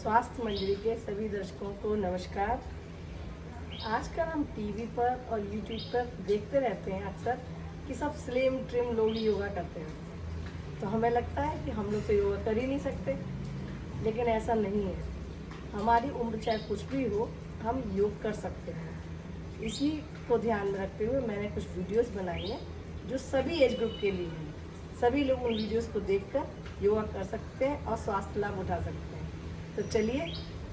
स्वास्थ्य मंजरी के सभी दर्शकों को नमस्कार। आजकल हम टीवी पर और यूट्यूब पर देखते रहते हैं अक्सर कि सब स्लिम ट्रिम लोग ही योगा करते हैं, तो हमें लगता है कि हम लोग तो योगा कर ही नहीं सकते, लेकिन ऐसा नहीं है। हमारी उम्र चाहे कुछ भी हो, हम योग कर सकते हैं। इसी को ध्यान में रखते हुए मैंने कुछ वीडियोस बनाई हैं जो सभी एज ग्रुप के लिए हैं। सभी लोग उन वीडियोस को देखकर योगा कर सकते हैं और स्वास्थ्य लाभ उठा सकते हैं। तो चलिए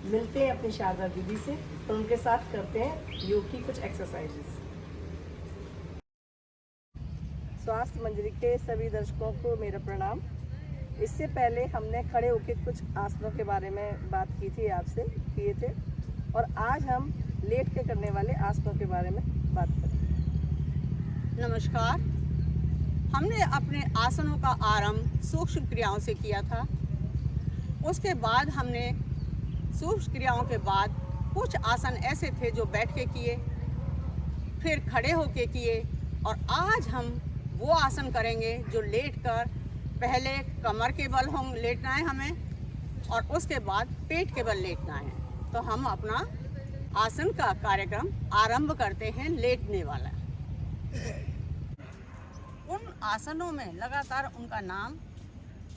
मिलते हैं अपनी शारदा दीदी से और उनके साथ करते हैं योग की कुछ एक्सरसाइजेस। स्वास्थ्य मंजरी के सभी दर्शकों को मेरा प्रणाम। इससे पहले हमने खड़े होकर कुछ आसनों के बारे में बात की थी, आपसे किए थे, और आज हम लेट के करने वाले आसनों के बारे में बात करेंगे। नमस्कार। हमने अपने आसनों का आरंभ सूक्ष्म क्रियाओं से किया था। उसके बाद हमने सूक्ष्म क्रियाओं के बाद कुछ आसन ऐसे थे जो बैठ के किए, फिर खड़े होके किए, और आज हम वो आसन करेंगे जो लेटकर पहले कमर के बल हों लेटना है हमें, और उसके बाद पेट के बल लेटना है। तो हम अपना आसन का कार्यक्रम आरंभ करते हैं लेटने वाला। उन आसनों में लगातार उनका नाम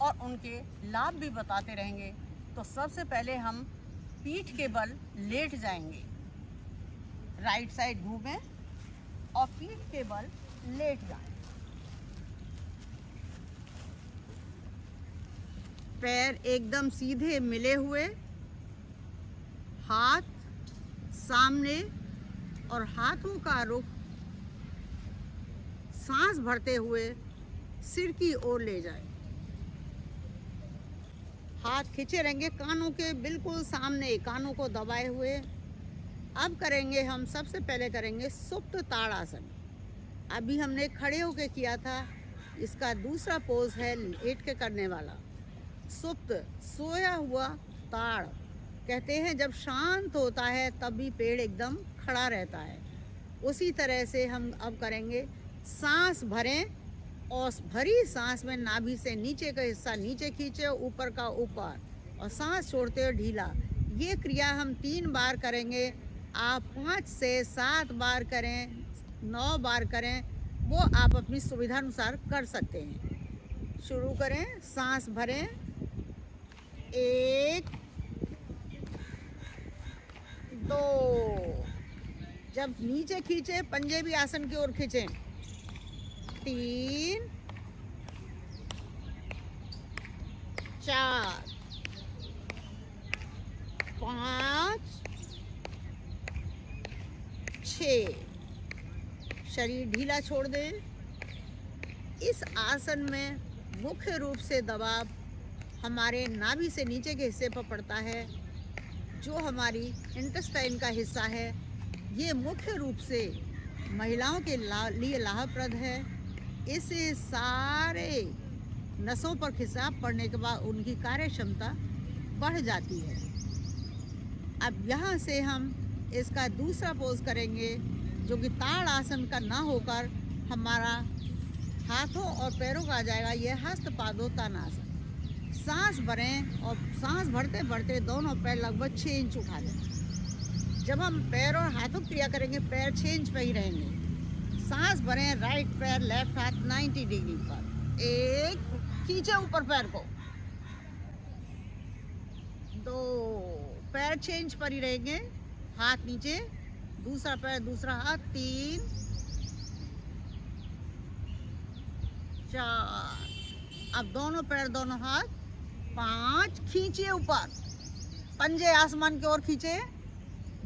और उनके लाभ भी बताते रहेंगे। तो सबसे पहले हम पीठ के बल लेट जाएंगे, राइट साइड घूमें और पीठ के बल लेट जाएं। पैर एकदम सीधे मिले हुए, हाथ सामने, और हाथों का रुख सांस भरते हुए सिर की ओर ले जाए। हाथ खींचे रहेंगे कानों के बिल्कुल सामने, कानों को दबाए हुए। अब करेंगे हम, सबसे पहले करेंगे सुप्त ताड़ासन। अभी हमने खड़े होके किया था, इसका दूसरा पोज है लेट के करने वाला। सुप्त, सोया हुआ ताड़ कहते हैं। जब शांत होता है तब भी पेड़ एकदम खड़ा रहता है। उसी तरह से हम अब करेंगे सांस भरें, और भरी सांस में नाभि से नीचे का हिस्सा नीचे खींचे, ऊपर का ऊपर, और सांस छोड़ते हुए ढीला। ये क्रिया हम 3 बार करेंगे। आप 5 से 7 बार करें, 9 बार करें, वो आप अपनी सुविधानुसार कर सकते हैं। शुरू करें। सांस भरें, 1 2, जब नीचे खींचे पंजे भी आसन की ओर खींचें, 3 4 5 6। शरीर ढीला छोड़ दें। इस आसन में मुख्य रूप से दबाव हमारे नाभि से नीचे के हिस्से पर पड़ता है, जो हमारी इंटेस्टाइन का हिस्सा है। ये मुख्य रूप से महिलाओं के लिए लाभप्रद है। इससे सारे नसों पर खिंचाव पड़ने के बाद उनकी कार्य क्षमता बढ़ जाती है। अब यहाँ से हम इसका दूसरा पोज करेंगे, जो कि ताड़ आसन का ना होकर हमारा हाथों और पैरों का आ जाएगा। यह हस्तपादोत्तानासन। सांस भरें, और सांस भरते भरते दोनों पैर लगभग 6 इंच उठा दें। जब हम पैर और हाथों की क्रिया करेंगे, पैर 6 इंच पर ही रहेंगे। सांस भरें, राइट पैर लेफ्ट हाथ 90 डिग्री पर। 1, खींचे ऊपर पैर को। 2, पैर 6 इंच पर ही रहेंगे, हाथ नीचे, दूसरा पैर दूसरा हाथ। 3 4, अब दोनों पैर दोनों हाथ। 5, खींचिए ऊपर, पंजे आसमान की ओर खींचे,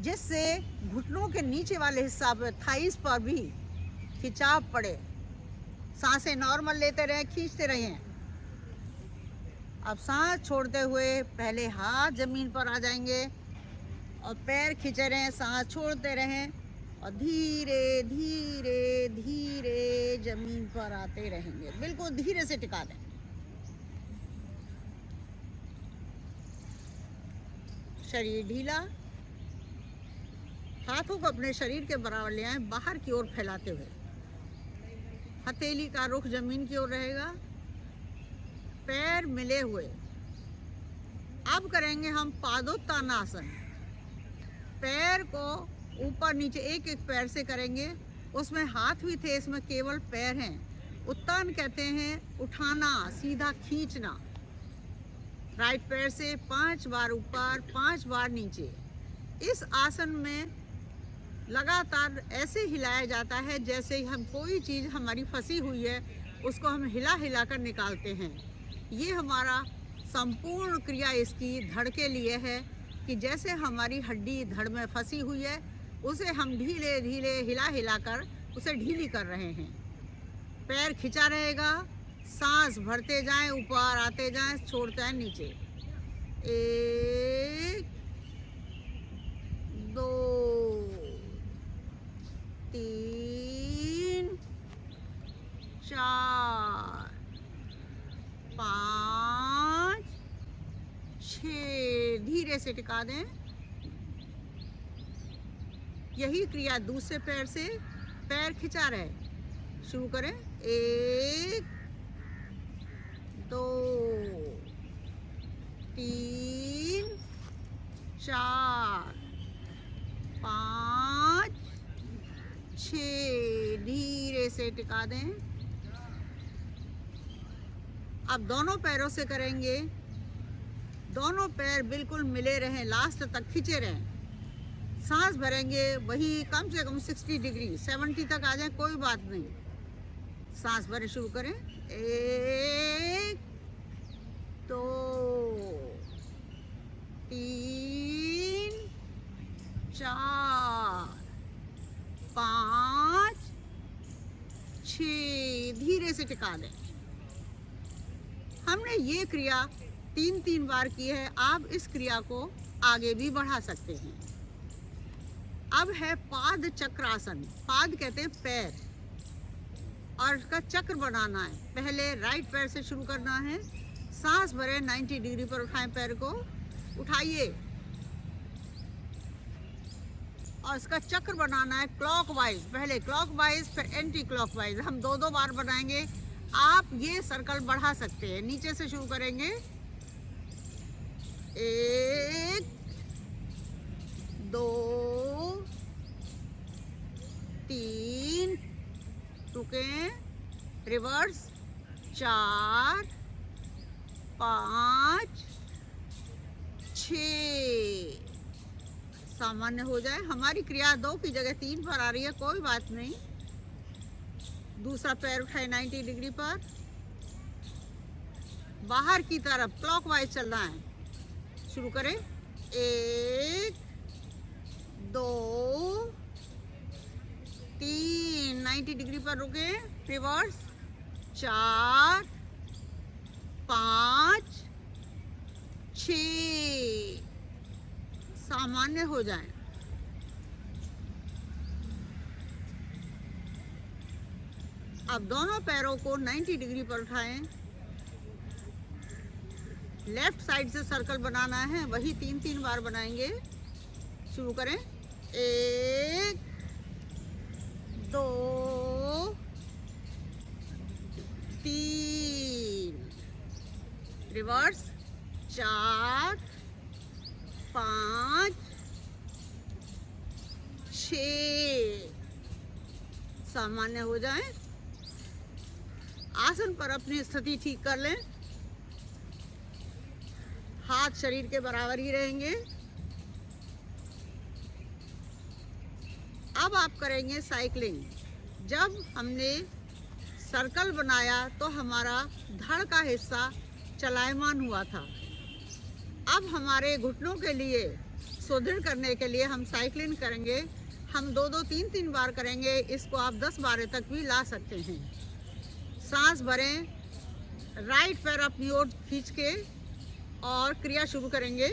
जिससे घुटनों के नीचे वाले हिस्सा पर, थाइस पर भी खिंचाव पड़े। सांसें नॉर्मल लेते रहें, खींचते रहें। अब सांस छोड़ते हुए पहले हाथ जमीन पर आ जाएंगे और पैर खींचे रहें, सांस छोड़ते रहें, और धीरे धीरे धीरे जमीन पर आते रहेंगे। बिल्कुल धीरे से टिका दें। शरीर ढीला, हाथों को अपने शरीर के बराबर ले आएं, बाहर की ओर फैलाते हुए। हथेली का रुख जमीन की ओर रहेगा, पैर मिले हुए, अब करेंगे हम पादोत्तानासन। पैर को ऊपर नीचे एक एक पैर से करेंगे, उसमें हाथ भी थे, इसमें केवल पैर हैं। उत्तान कहते हैं उठाना, सीधा खींचना। राइट पैर से 5 बार ऊपर, 5 बार नीचे। इस आसन में लगातार ऐसे हिलाया जाता है जैसे हम कोई चीज़ हमारी फंसी हुई है उसको हम हिला हिला कर निकालते हैं। ये हमारा संपूर्ण क्रिया इसकी धड़ के लिए है कि जैसे हमारी हड्डी धड़ में फंसी हुई है उसे हम धीरे धीरे हिला हिला कर उसे ढीली कर रहे हैं। पैर खिंचा रहेगा, सांस भरते जाएं, ऊपर आते जाएं, छोड़ते जाएं नीचे। 1 2 3 4 5 6। धीरे से टिका दें। यही क्रिया दूसरे पैर से, पैर खिंचा रहे। शुरू करें। 1 2 3 4 5 6। धीरे से टिका दें। अब दोनों पैरों से करेंगे। दोनों पैर बिल्कुल मिले रहें, लास्ट तक खींचे रहें। सांस भरेंगे वही कम से कम 60 डिग्री, 70 तक आ जाए कोई बात नहीं। सांस भरे। शुरू करें। 1 2 3 4 5 6। धीरे से टिका दें। हमने ये क्रिया 3 बार की है। आप इस क्रिया को आगे भी बढ़ा सकते हैं। अब है पाद चक्रासन। पाद कहते हैं पैर, और इसका चक्र बनाना है। पहले राइट पैर से शुरू करना है। सांस भरें, 90 डिग्री पर उठाएं, पैर को उठाइए और इसका चक्र बनाना है क्लॉकवाइज। पहले क्लॉकवाइज फिर एंटी क्लॉकवाइज। हम 2 बार बनाएंगे। आप ये सर्कल बढ़ा सकते हैं। नीचे से शुरू करेंगे। 1 2 3, रुकें, रिवर्स, 4 5 6। सामान्य हो जाए। हमारी क्रिया 2 की जगह 3 पर आ रही है, कोई बात नहीं। दूसरा पैर उठाए 90 डिग्री पर, बाहर की तरफ क्लॉकवाइज चलना है। शुरू करें। 1 2 3, 90 डिग्री पर रुके, रिवर्स, 4 5 6। सामान्य हो जाए। अब दोनों पैरों को 90 डिग्री पर उठाएं। लेफ्ट साइड से सर्कल बनाना है, वही 3 बार बनाएंगे। शुरू करें। 1 2 3, रिवर्स, 4 5 6। सामान्य हो जाए। आसन पर अपनी स्थिति ठीक कर लें। हाथ शरीर के बराबर ही रहेंगे। अब आप करेंगे साइकिलिंग। जब हमने सर्कल बनाया तो हमारा धड़ का हिस्सा चलायमान हुआ था। अब हमारे घुटनों के लिए सुदृढ़ करने के लिए हम साइकिलिंग करेंगे। हम 2 3 बार करेंगे। इसको आप 10 बार तक भी ला सकते हैं। सांस भरें, राइट पैर अपनी ओर खींच के और क्रिया शुरू करेंगे।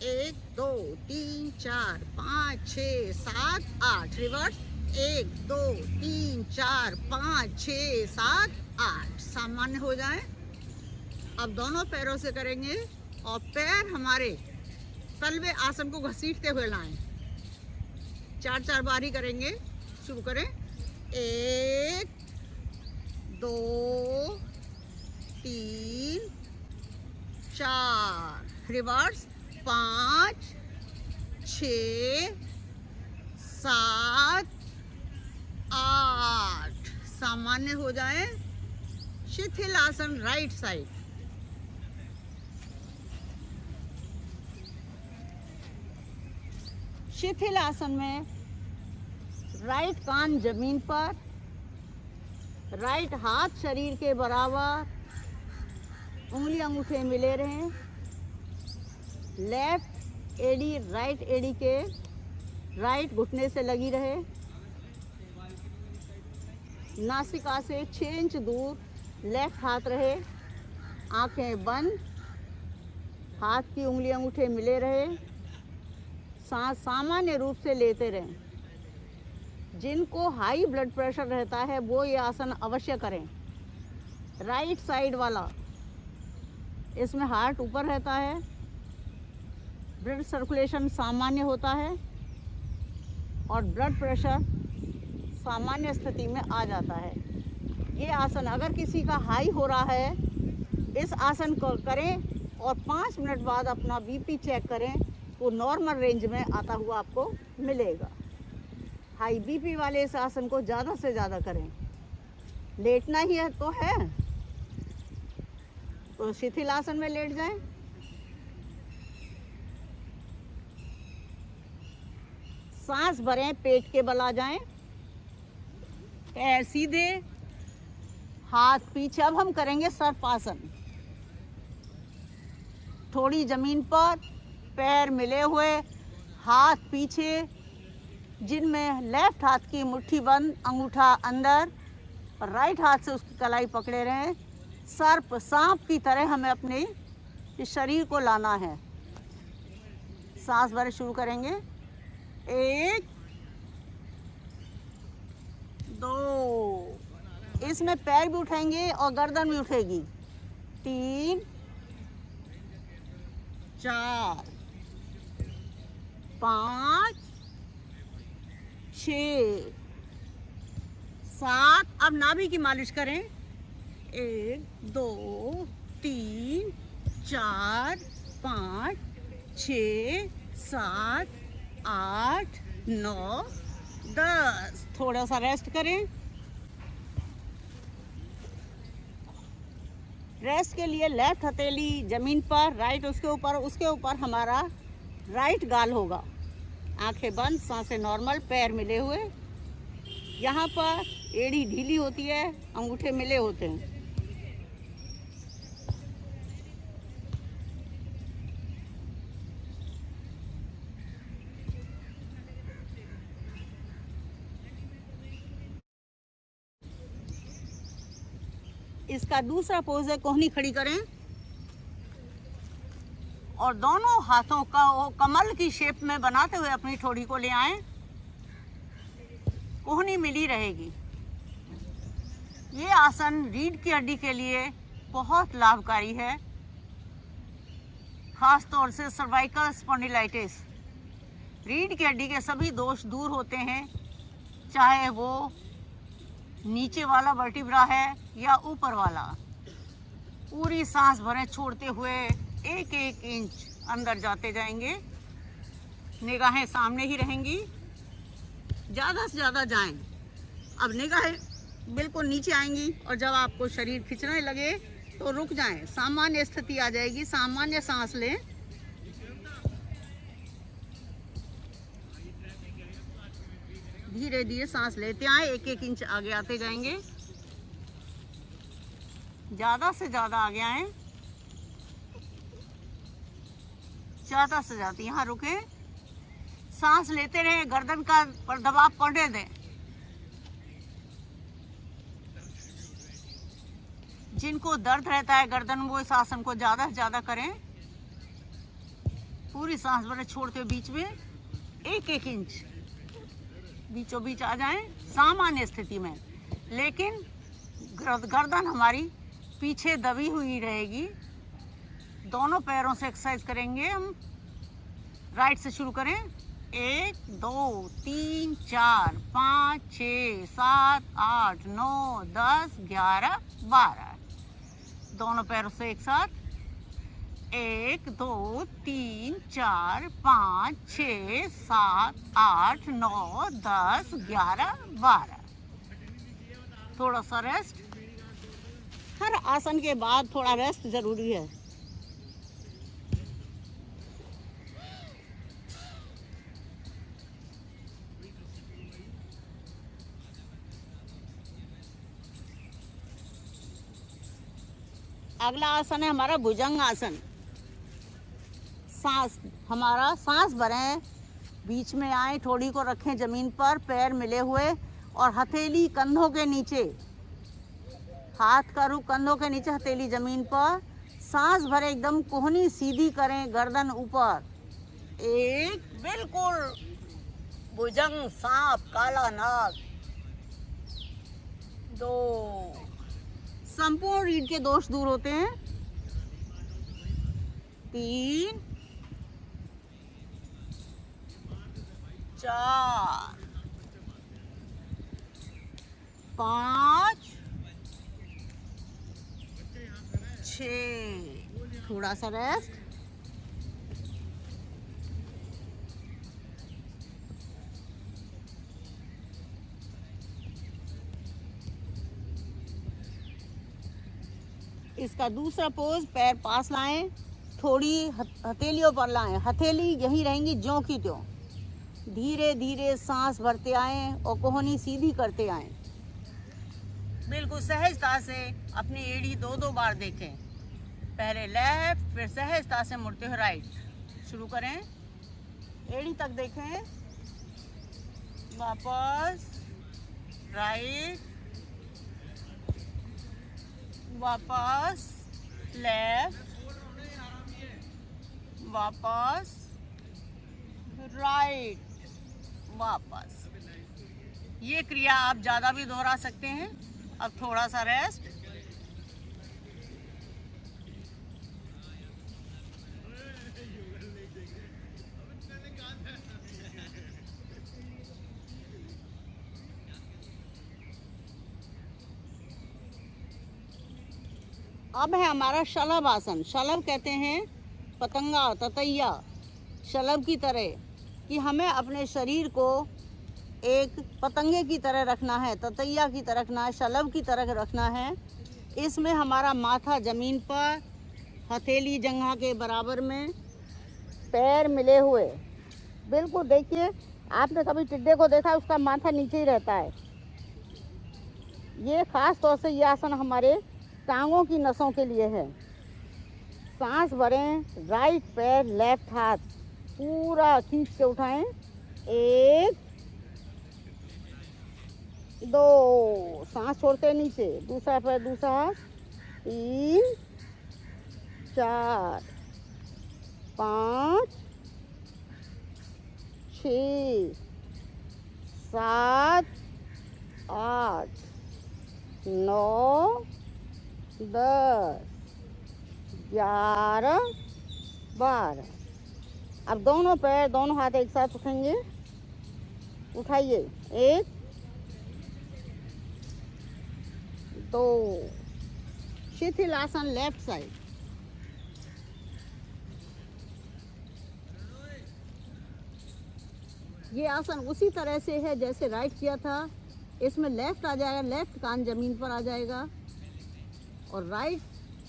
1 2 3 4 5 6 7 8, रिवर्स, 1 2 3 4 5 6 7 8। सामान्य हो जाए। अब दोनों पैरों से करेंगे और पैर हमारे तलवे आसन को घसीटते हुए लाएं। 4 बार ही करेंगे। शुरू करें। 1 2 3 4, रिवर्स 5, 6, 7, 8। सामान्य हो जाए। शिथिल आसन राइट साइड। शिथिल आसन में राइट कान जमीन पर, राइट हाथ शरीर के बराबर, उंगली अंगूठे मिले रहें। लेफ्ट एड़ी राइट एड़ी के राइट घुटने से लगी रहे। नासिका से 6 इंच दूर लेफ्ट हाथ रहे। आंखें बंद, हाथ की उंगली अंगूठे मिले रहे। सांस सामान्य रूप से लेते रहें। जिनको हाई ब्लड प्रेशर रहता है वो ये आसन अवश्य करें। राइट साइड वाला, इसमें हार्ट ऊपर रहता है, ब्लड सर्कुलेशन सामान्य होता है और ब्लड प्रेशर सामान्य स्थिति में आ जाता है। ये आसन अगर किसी का हाई हो रहा है, इस आसन को करें और 5 मिनट बाद अपना बीपी चेक करें, वो नॉर्मल रेंज में आता हुआ आपको मिलेगा। हाई बीपी वाले इस आसन को ज़्यादा से ज़्यादा करें। लेटना ही है तो शिथिल आसन में लेट जाएं। सांस भरें, पेट के बल आ जाएं, पैर सीधे, हाथ पीछे। अब हम करेंगे सर्पासन। थोड़ी जमीन पर, पैर मिले हुए, हाथ पीछे, जिनमें लेफ्ट हाथ की मुट्ठी बंद, अंगूठा अंदर और राइट हाथ से उसकी कलाई पकड़े रहें। सर्प, सांप की तरह हमें अपने इस शरीर को लाना है। सांस भरे शुरू करेंगे। 1, 2, इसमें पैर भी उठाएंगे और गर्दन भी उठेगी। 3, 4, 5, 6, 7। अब नाभि की मालिश करें। 1, 2, 3, 4, 5, 6, 7, 8, 9, 10। थोड़ा सा रेस्ट करें। रेस्ट के लिए लेफ्ट हथेली जमीन पर, राइट उसके ऊपर हमारा राइट गाल होगा। आंखें बंद, सांसें नॉर्मल, पैर मिले हुए। यहाँ पर एड़ी ढीली होती है, अंगूठे मिले होते हैं। इसका दूसरा पोज है, कोहनी खड़ी करें और दोनों हाथों का वो कमल की शेप में बनाते हुए अपनी ठोड़ी को ले आएं। कोहनी मिली रहेगी। ये आसन रीढ़ की हड्डी के लिए बहुत लाभकारी है, खास तौर से सर्वाइकल स्पॉन्डिलाइटिस। रीढ़ की हड्डी के सभी दोष दूर होते हैं, चाहे वो नीचे वाला वर्टिब्रा है या ऊपर वाला। पूरी सांस भरें, छोड़ते हुए 1-1 इंच अंदर जाते जाएंगे। निगाहें सामने ही रहेंगी, ज़्यादा से ज़्यादा जाएं। अब निगाहें बिल्कुल नीचे आएंगी और जब आपको शरीर खिंचने लगे तो रुक जाएं। सामान्य स्थिति आ जाएगी। सामान्य सांस लें। धीरे धीरे सांस लेते आए, 1-1 इंच आगे आते जाएंगे। ज़्यादा से ज़्यादा आगे आए, ज़्यादा से ज़्यादा। यहाँ रुके, सांस लेते रहे, गर्दन का पर दबाव पड़ने दें। जिनको दर्द रहता है गर्दन में, वो इस आसन को ज़्यादा से ज़्यादा करें। पूरी सांस भरे, छोड़ते हुए बीच में 1-1 इंच बीचों बीच आ जाएं सामान्य स्थिति में। लेकिन गर्दन हमारी पीछे दबी हुई रहेगी। दोनों पैरों से एक्सरसाइज करेंगे हम। राइट से शुरू करें। 1, 2, 3, 4, 5, 6, 7, 8, 9, 10, 11, 12। दोनों पैरों से एक साथ 1 2 3 4 5 6 7 8 9 10 11 12। थोड़ा सा रेस्ट। हर आसन के बाद थोड़ा रेस्ट जरूरी है। अगला आसन है हमारा भुजंग आसन। सांस भरें, बीच में आए, ठोड़ी को रखें जमीन पर, पैर मिले हुए और हथेली कंधों के नीचे, हाथ का रुख कंधों के नीचे, हथेली जमीन पर। सांस भरे, एकदम कोहनी सीधी करें, गर्दन ऊपर। 1, बिल्कुल भुजंग सांप काला नाग। 2, संपूर्ण रीढ़ के दोष दूर होते हैं। 3 4 5 6। थोड़ा सा रेस्ट। इसका दूसरा पोज, पैर पास लाएं, थोड़ी हथेलियों पर लाएं, हथेली यहीं रहेंगी ज्यों की त्यों। धीरे धीरे सांस भरते आएं और कोहनी सीधी करते आएं। बिल्कुल सहजता से अपनी एड़ी 2-2 बार देखें। पहले लेफ्ट, फिर सहजता से मुड़ते हुए राइट। शुरू करें, एड़ी तक देखें, वापस राइट, वापस लेफ्ट, वापस राइट, वापस। ये क्रिया आप ज़्यादा भी दोहरा सकते हैं। अब थोड़ा सा रेस्ट। अब है हमारा शलभ आसन। शलभ कहते हैं पतंगा, ततैया, शलभ की तरह, कि हमें अपने शरीर को एक पतंगे की तरह रखना है, ततैया की तरह रखना है, शलभ की तरह रखना है। इसमें हमारा माथा जमीन पर, हथेली जंघा के बराबर में, पैर मिले हुए। बिल्कुल देखिए, आपने कभी टिड्डे को देखा, उसका माथा नीचे ही रहता है। ये खास तौर से ये आसन हमारे टांगों की नसों के लिए है। सांस भरें, राइट पैर, लेफ्ट हाथ पूरा खींच के उठाएं। 1 2, सांस छोड़ते नीचे, दूसरा पैर, दूसरा हाथ। 3 4 5 6 7 8 9 10 11 12। अब दोनों पैर, दोनों हाथ एक साथ उठेंगे। उठाइए, 1 2। शिथिल आसन, लेफ्ट साइड। ये आसन उसी तरह से है जैसे राइट किया था। इसमें लेफ्ट आ जाएगा, लेफ्ट कान जमीन पर आ जाएगा और राइट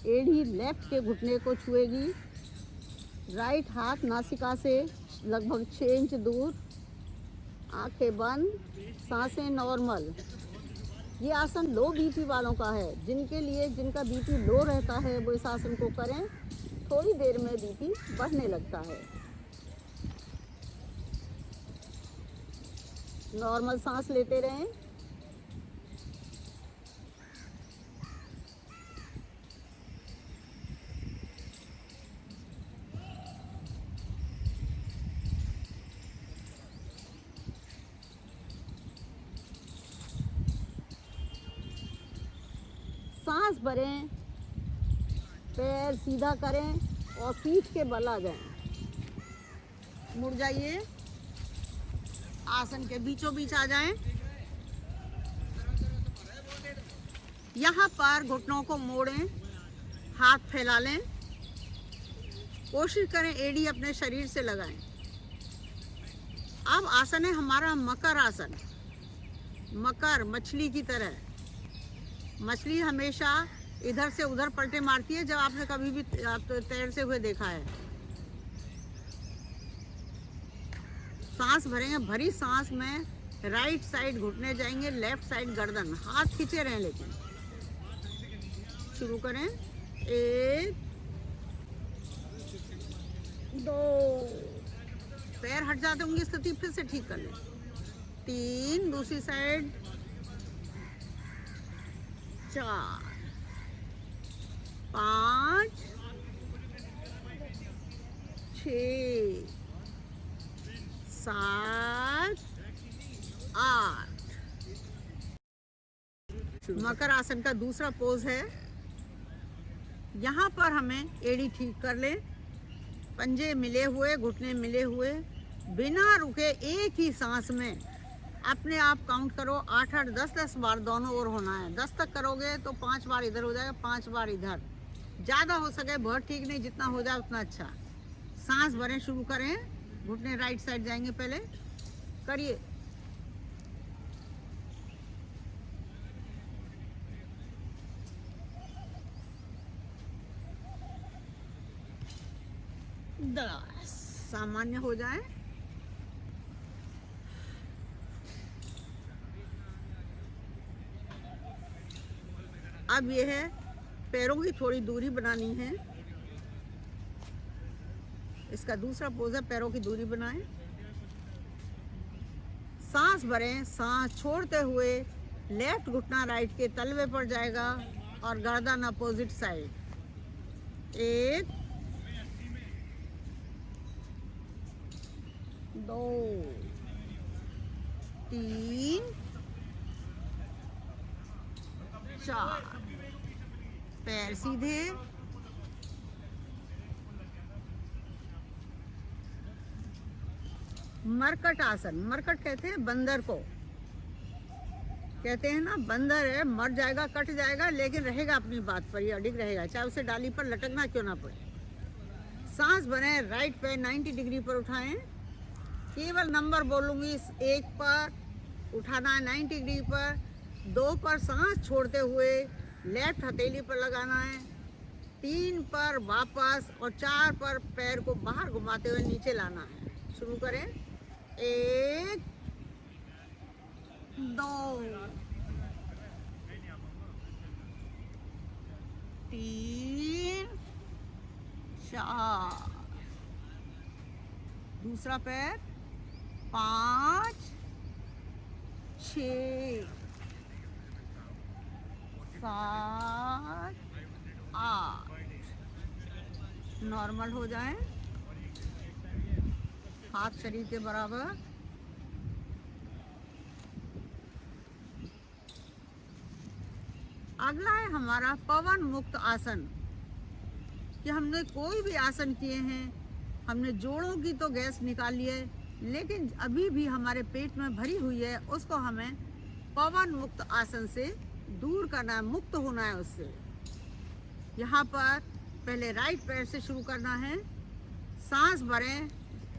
एड़ी लेफ्ट के घुटने को छुएगी। राइट हाथ नासिका से लगभग 6 इंच दूर, आंखें बंद, सांसें नॉर्मल। ये आसन लो बीपी वालों का है। जिनका बीपी लो रहता है वो इस आसन को करें, थोड़ी देर में बीपी बढ़ने लगता है। नॉर्मल सांस लेते रहें। सांस भरें, पैर सीधा करें और पीठ के बल आ जाएं। मुड़ जाइए, आसन के बीचों बीच आ जाएं। यहाँ पर घुटनों को मोड़ें, हाथ फैला लें, कोशिश करें एड़ी अपने शरीर से लगाएं। अब आसन है हमारा मकर आसन। मकर मछली की तरह, मछली हमेशा इधर से उधर पलटे मारती है, जब आपने कभी भी तैरते हुए देखा है। सांस भरेंगे, भरी सांस में राइट साइड घुटने जाएंगे, लेफ्ट साइड गर्दन, हाथ खींचे रहें। लेकिन शुरू करें। 1 2, पैर हट जाते होंगे, स्थिति फिर से ठीक कर लें। 3, दूसरी साइड। 4 5 6 7 8। मकर आसन का दूसरा पोज है। यहाँ पर हमें एड़ी ठीक कर लें, पंजे मिले हुए, घुटने मिले हुए, बिना रुके एक ही सांस में अपने आप काउंट करो। 8 8 10 10 बार दोनों ओर होना है। 10 तक करोगे तो 5 बार इधर हो जाएगा, 5 बार इधर। ज़्यादा हो सके बहुत ठीक नहीं, जितना हो जाए उतना अच्छा। सांस भरें, शुरू करें। घुटने राइट साइड जाएंगे, पहले करिए। सामान्य हो जाए। अब ये है पैरों की थोड़ी दूरी बनानी है। इसका दूसरा पोज है, पैरों की दूरी बनाएं। सांस भरें, सांस छोड़ते हुए लेफ्ट घुटना राइट के तलवे पर जाएगा और गर्दन अपोजिट साइड। 1 2 3 4। पैर सीधे। मरकट आसन। मरकट कहते हैं बंदर को, कहते हैं ना बंदर है, मर जाएगा, कट जाएगा, लेकिन रहेगा अपनी बात पर, ही अडिग रहेगा, चाहे उसे डाली पर लटकना क्यों ना पड़े। सांस भरें, राइट पैर 90 डिग्री पर उठाएं। केवल नंबर बोलूंगी। 1 पर उठाना है 90 डिग्री पर, 2 पर सांस छोड़ते हुए लेफ्ट हथेली पर लगाना है, 3 पर वापस, और 4 पर पैर को बाहर घुमाते हुए नीचे लाना है। शुरू करें। 1 2 3 4। दूसरा पैर 5 6 7 8। नॉर्मल हो जाए, हाथ शरीर के बराबर। अगला है हमारा पवन मुक्त आसन। कि हमने कोई भी आसन किए हैं, हमने जोड़ों की तो गैस निकाल ली है, लेकिन अभी भी हमारे पेट में भरी हुई है, उसको हमें पवन मुक्त आसन से दूर करना है, मुक्त होना है उससे। यहाँ पर पहले राइट पैर से शुरू करना है। सांस भरें,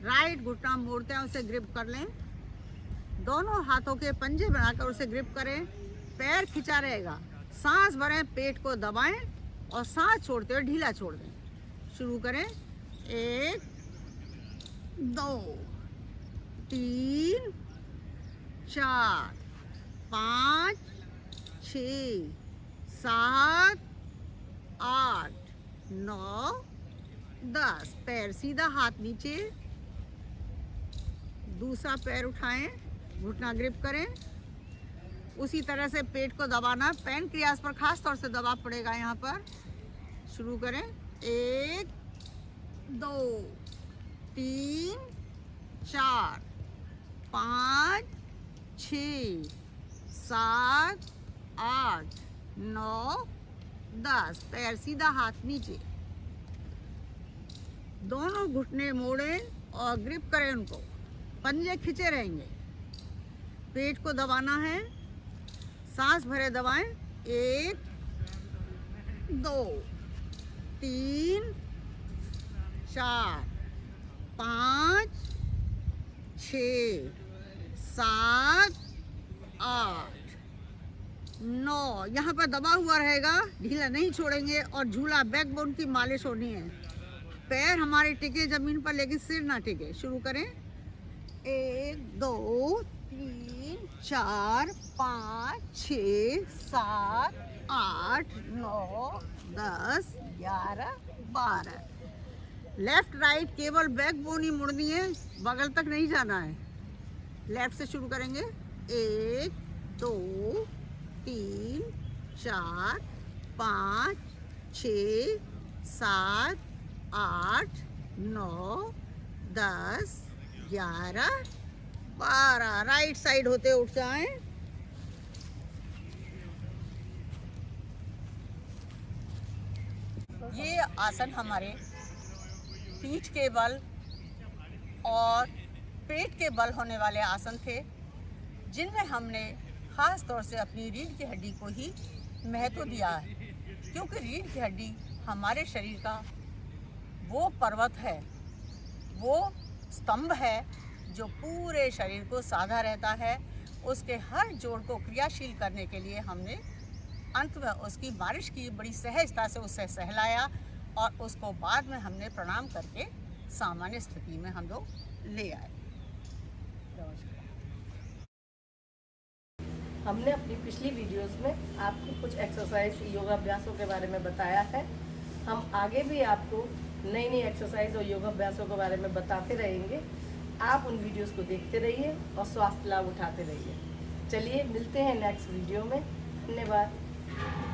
राइट घुटना मोड़ते हैं, उसे ग्रिप कर लें। दोनों हाथों के पंजे बनाकर उसे ग्रिप करें, पैर खिंचा रहेगा। सांस भरें, पेट को दबाएं और सांस छोड़ते हुए ढीला छोड़ दें। शुरू करें। 1 2 3 4 5 6 7 8 9 10। पैर सीधा, हाथ नीचे। दूसरा पैर उठाएं, घुटना ग्रिप करें। उसी तरह से पेट को दबाना, पैनक्रियास पर खास तौर से दबाव पड़ेगा यहाँ पर। शुरू करें। 1 2 3 4 5 6 7 8 9 10। पैर सीधा, हाथ नीचे। दोनों घुटने मोड़ें और ग्रिप करें उनको, पंजे खींचे रहेंगे। पेट को दबाना है, सांस भरे दबाएं। 1 2 3 4 5 6 7 8 9। यहाँ पर दबा हुआ रहेगा, ढीला नहीं छोड़ेंगे। और झूला बैकबोन की मालिश होनी है। पैर हमारे टिके जमीन पर, लेकिन सिर ना टिके। शुरू करें। 1 2 3 4 5 6 7 8 9 10 11 12। लेफ्ट राइट केवल बैकबोन ही मुड़नी है, बगल तक नहीं जाना है। लेफ्ट से शुरू करेंगे। 1 2 3 4 5 6 7 8 9 10 11 12। राइट साइड होते उठ जाएं। ये आसन हमारे पीठ के बल और पेट के बल होने वाले आसन थे, जिनमें हमने ख़ास तौर से अपनी रीढ़ की हड्डी को ही महत्व दिया है, क्योंकि रीढ़ की हड्डी हमारे शरीर का वो पर्वत है, वो स्तंभ है जो पूरे शरीर को साधा रहता है। उसके हर जोड़ को क्रियाशील करने के लिए हमने अंत में उसकी मालिश की, बड़ी सहजता से उसे सहलाया और उसको बाद में हमने प्रणाम करके सामान्य स्थिति में हम लोग ले आए। हमने अपनी पिछली वीडियोस में आपको कुछ एक्सरसाइज, योगाभ्यासों के बारे में बताया है। हम आगे भी आपको नई नई एक्सरसाइज और योगाभ्यासों के बारे में बताते रहेंगे। आप उन वीडियोस को देखते रहिए और स्वास्थ्य लाभ उठाते रहिए। चलिए मिलते हैं नेक्स्ट वीडियो में। धन्यवाद।